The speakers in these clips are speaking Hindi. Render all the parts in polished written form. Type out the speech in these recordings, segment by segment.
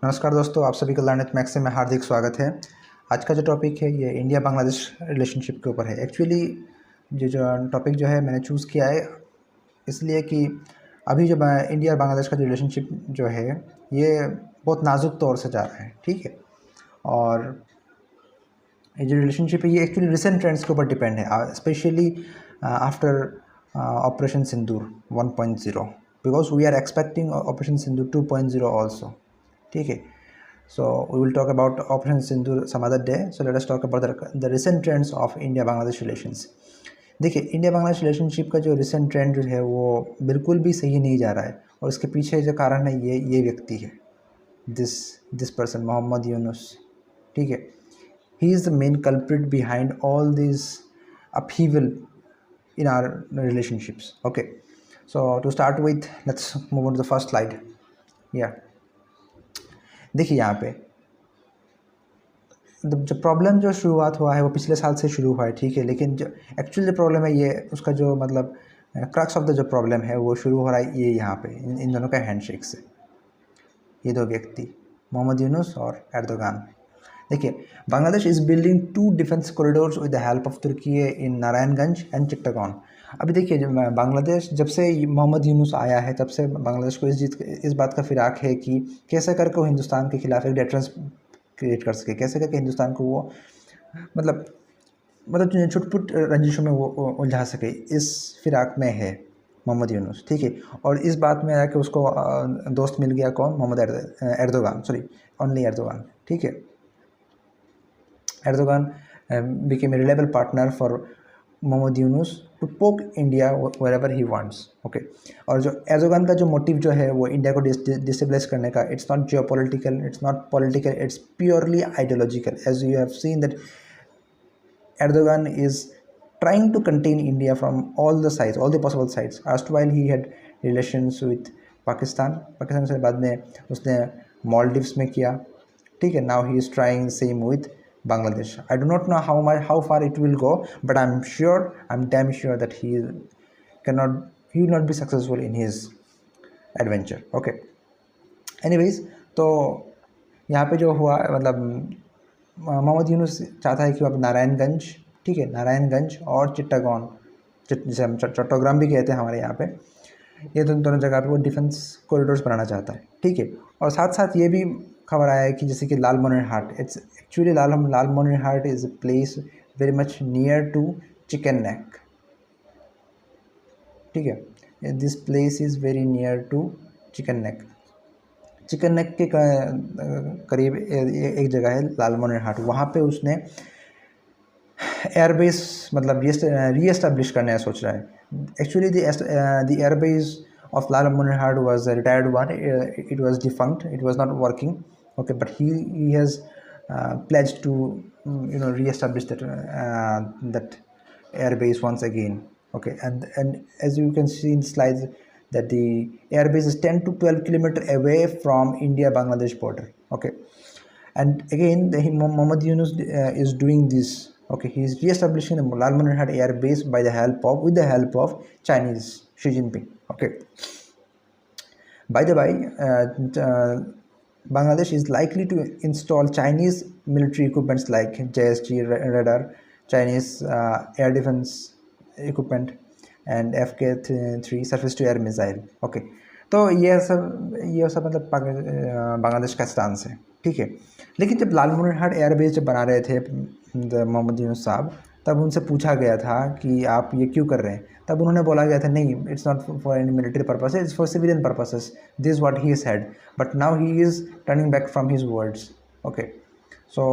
नमस्कार दोस्तों, आप सभी का लर्निंग मैक्स में हार्दिक स्वागत है। आज का जो टॉपिक है ये इंडिया बांग्लादेश रिलेशनशिप के ऊपर है। एक्चुअली जो टॉपिक जो है मैंने चूज़ किया है इसलिए कि अभी जो इंडिया बांग्लादेश का जो रिलेशनशिप जो है ये बहुत नाजुक तौर से जा रहा है, ठीक है। और ये जो रिलेशनशिप है ये एक्चुअली रिसेंट ट्रेंड्स के ऊपर डिपेंड है, specially after Operation Sindoor 1.0, because we are expecting Operation Sindoor 2.0 also, ठीक है। So we will talk about Operation Sindoor some other day. So let us talk about the recent trends of India-Bangladesh relations. देखिए, इंडिया बांग्लादेश रिलेशनशिप का जो रिसेंट ट्रेंड जो है वो बिल्कुल भी सही नहीं जा रहा है, और इसके पीछे जो कारण है ये व्यक्ति है, दिस पर्सन मोहम्मद यूनुस, ठीक है। He is the main culprit behind all this upheaval in our relationships. Okay, so to start with, let's move on to the first slide. Yeah, देखिए यहाँ पे जो प्रॉब्लम जो शुरुआत हुआ है वो पिछले साल से शुरू हुआ है, ठीक है। लेकिन जो एक्चुअल जो प्रॉब्लम है ये उसका जो मतलब क्रक्स ऑफ द जो प्रॉब्लम है वो शुरू हो रहा है ये यहाँ पे इन दोनों का हैंडशेक से। ये दो व्यक्ति मोहम्मद यूनुस और एर्दोगान। देखिए, Bangladesh is building 2 defence corridors with the help of Turkey in Narayanganj and Chittagong. अभी देखिए, जब बांग्लादेश जब से मोहम्मद यूनुस आया है तब से बांग्लादेश को इस बात का फिराक है कि कैसे करके वो हिंदुस्तान के खिलाफ एक डेटरेंस क्रिएट कर सके, कैसे करके हिंदुस्तान को वो मतलब छुटपुट रंजिशों में वो उलझा सके। इस फिराक में है मोहम्मद यूनुस, ठीक है। और इस बात में आया कि उसको दोस्त मिल गया, कौन? Mohammad Erdogan, sorry only Erdogan, ठीक है। Erdogan became a reliable partner for Mohammad Yunus to poke India wherever he wants. Okay, और जो एर्दोगान का जो मोटिव जो है वो इंडिया को डिस्टेबलाइज करने का, it's not geopolitical, it's not political, it's purely ideological. As you have seen that Erdogan is trying to contain India from all the sides, all the possible sides. Erstwhile he had relations with Pakistan से बाद में उसने मालदीव्स में किया, ठीक है। Now he is trying same with Bangladesh. I do not know how far it will go, but I'm damn sure that he will not be successful in his adventure. Okay. Anyways, तो यहाँ पे जो हुआ मतलब मोहम्मद यूनुस चाहता है कि वो अब नारायणगंज, ठीक है, नारायणगंज और चिट्टागोंग, जिसे हम चट्टोग्राम भी कहते हैं हमारे यहाँ पे, ये दोनों जगह पे वो डिफेंस कॉरिडोर्स बनाना चाहता है, ठीक है। और साथ साथ ये भी खबर आया है कि जैसे कि Lalmohan it's actually Lalmohan is a place very much near to chicken neck, ठीक है। This place is very near to chicken neck के करीब एक जगह है लालमोहन। वहाँ पे उसने एयरबेस मतलब री एस्टेब्लिश करने का सोच रहा है। Actually the airbase of Lalmonirhad was a retired one. It was defunct. It was not working. Okay, but he has pledged to re-establish that airbase once again. Okay, and as you can see in slides that the airbase is 10 to 12 kilometers away from India-Bangladesh border. Okay, and again Mohammad Yunus is doing this. Okay, he is re-establishing the Lalmonirhad airbase with the help of Chinese Xi Jinping. Okay. By the way, Bangladesh is likely to install Chinese military equipments like JSG radar, Chinese air defense equipment, and FK-3 surface-to-air missile. Okay, तो ये सब मतलब बांग्लादेश का स्टांस है, ठीक है। लेकिन जब लालमोहन एयरबेस जब बना रहे थे मोहम्मद यूनुस साहब, तब उनसे पूछा गया था कि आप ये क्यों कर रहे हैं। तब उन्होंने बोला गया था नहीं, it's not for any military purposes, it's for civilian purposes, this what he said, but now he is turning back from his words. Okay, so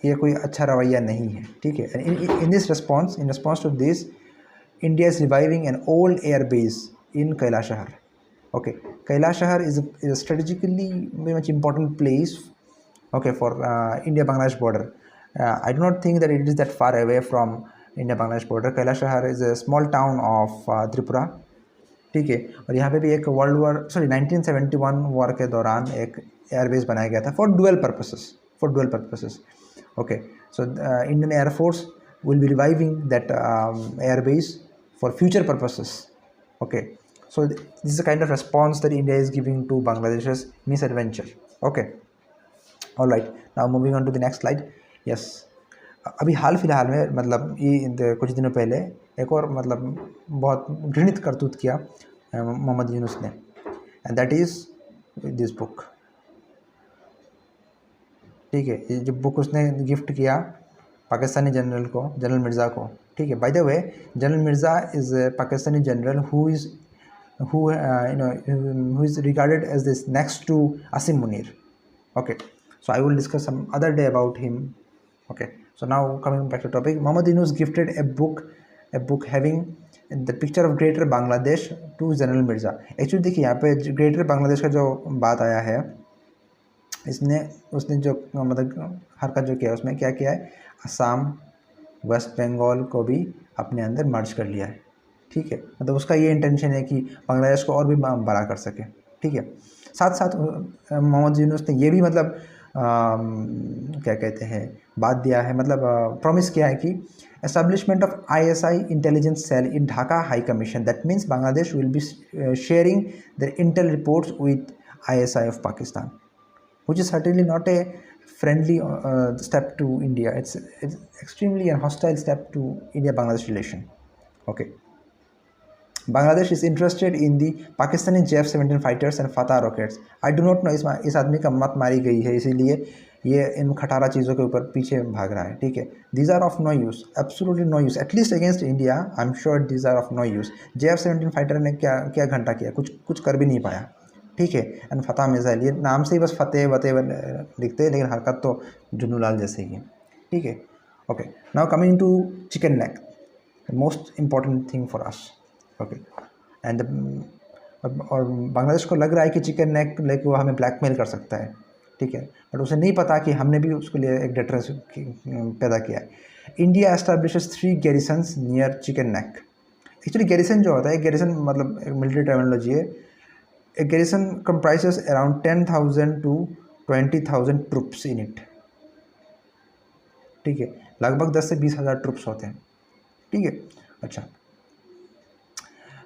ये कोई अच्छा रवैया नहीं है, ठीक है। In response to this, India is reviving an old air base in Kailashahar. Okay, Kailashahar is a strategically very much important place, okay, for India-Bangladesh border. I do not think that it is that far away from India-Bangladesh border. Kailashahar is a small town of Tripura, ठीक है। और यहाँ पे भी एक 1971 वॉर के दौरान एक एयरबेस बनाया गया था for dual purposes. Okay, so Indian air force will be reviving that airbase for future purposes. Okay, So this is a kind of response that India is giving to Bangladesh's misadventure. Okay, all right, now moving on to the next slide. Yes, अभी हाल फिलहाल में मतलब ये कुछ दिनों पहले एक और मतलब बहुत घृणित करतूत किया मोहम्मद यूनुस ने, and that is this book. ठीक है, ये जो बुक उसने गिफ्ट किया पाकिस्तानी जनरल को, जनरल मिर्ज़ा को। ठीक है, by the way general Mirza is a Pakistani general who is regarded as this next to Asim Munir. Okay, so I will discuss some other day about him. Okay, so now coming back to topic, Mohammad Yunus gifted a book having the picture of Greater Bangladesh to General Mirza. Actually देखिए यहाँ पे Greater Bangladesh का जो बात आया है, उसने जो मतलब हरकत जो किया है उसमें क्या किया है, असम वेस्ट बंगाल को भी अपने अंदर मर्ज कर लिया है। ठीक है, मतलब उसका ये इंटेंशन है कि बांग्लादेश को और भी बड़ा कर सके। ठीक है, साथ साथ मोहम्मद यूनुस ने ये भी मतलब क्या कहते हैं बात दिया है, मतलब प्रॉमिस किया है कि establishment of ISI intelligence cell in Dhaka high commission, that means Bangladesh will be sharing their intel reports with ISI of Pakistan, which is certainly not a friendly step to India. It's extremely a hostile step to India-Bangladesh relation. Okay. Bangladesh is interested in the Pakistani JF-17 fighters and Fatah rockets. I do not know इस आदमी का मत मारी गई है, इसीलिए ये इन खटारा चीज़ों के ऊपर पीछे भाग रहा है। ठीक है, these are of no use, absolutely no use, at least against India. I'm sure these are of no use. JF-17 fighter ने क्या घंटा किया, कुछ कर भी नहीं पाया। ठीक है, एंड फतेह मिसाइल, ये नाम से ही बस फतेह वतेह लिखते हैं, लेकिन हरकत तो जुन्नूलाल जैसे ही है। ठीक है, okay, now coming to chicken neck, most important thing for us. Okay, and और बांग्लादेश को लग रहा है कि चिकन नेक लेके वो हमें ब्लैकमेल कर सकता है। ठीक है, बट उसे नहीं पता कि हमने भी उसके लिए एक डेटरेंस पैदा किया है। India establishes 3 garrisons near chicken neck. Actually garrison जो होता है, गैरिसन मतलब एक मिलिट्री टर्मिनोलॉजी है। A garrison comprises around 10,000 to 20,000 troops in it. ठीक है, लगभग 10 से 20,000 ट्रुप्स होते हैं। ठीक है, अच्छा,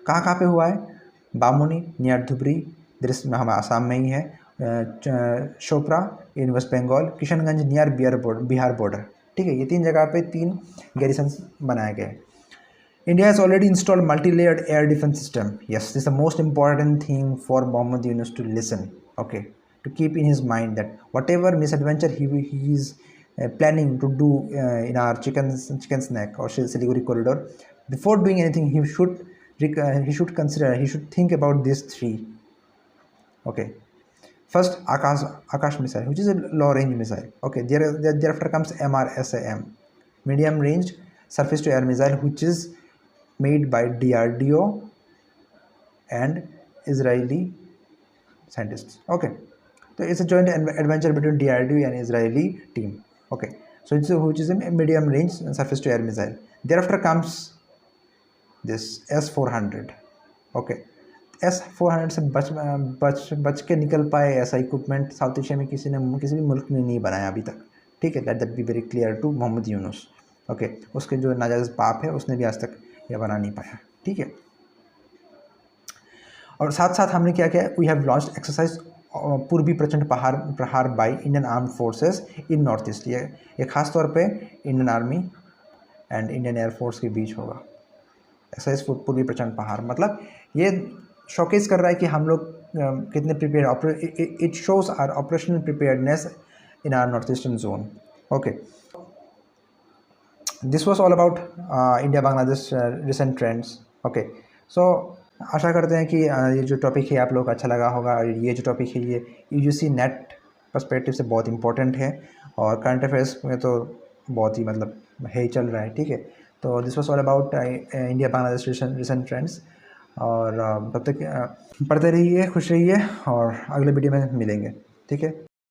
कहाँ पे हुआ है? बामुनी नियर धुबरी, दृश्य में हमारे आसाम में ही है, Chopra in West Bengal, Kishanganj near Bihar border. ठीक है, ये 3 जगह पे 3 गैरिसन बनाए गए। India has already installed multi-layered air defense system. Yes, this is the most important thing for Mohammad Yunus to listen. Okay, to keep in his mind that whatever misadventure he is planning to do in our chicken snack or Siliguri corridor, before doing anything, he should consider, he should think about these 3. Okay, first Akash missile, which is a low-range missile. Okay, thereafter comes MRSAM, medium-range surface-to-air missile, which is made by DRDO and Israeli scientists. Okay, so it's a joint adventure between DRDO and Israeli team. Okay, so which is a medium range surface to air missile. Thereafter comes this S-400. Okay, S-400 से बच के निकल पाए ऐसा इक्विपमेंट साउथ एशिया में किसी भी मुल्क ने नहीं बनाया अभी तक। ठीक है, that be very clear to Mohammad Yunus. Okay, उसके जो नाजायज़ बाप है उसने भी आज तक यह बना नहीं पाया। ठीक है, और साथ साथ हमने क्या किया, वी हैव लॉन्च्ड एक्सरसाइज पूर्वी प्रचंड प्रहार by Indian armed forces in north east. ये खास तौर पे Indian army and Indian air force के बीच होगा एक्सरसाइज पूर्वी प्रचंड प्रहार। मतलब ये शोकेस कर रहा है कि हम लोग कितने prepare, it shows our operational preparedness in our north eastern zone. Okay, this was all about India Bangladesh recent trends. Okay, so आशा करते हैं कि ये जो टॉपिक है आप लोग को अच्छा लगा होगा। और ये जो टॉपिक है ये UGC नेट पर्सपेक्टिव से बहुत इंपॉर्टेंट है और करंट अफेयर्स में तो बहुत ही मतलब है चल रहा है। ठीक है, तो this was all about India Bangladesh recent trends. और तब तक पढ़ते रहिए, खुश रहिए और अगले वीडियो में मिलेंगे। ठीक है।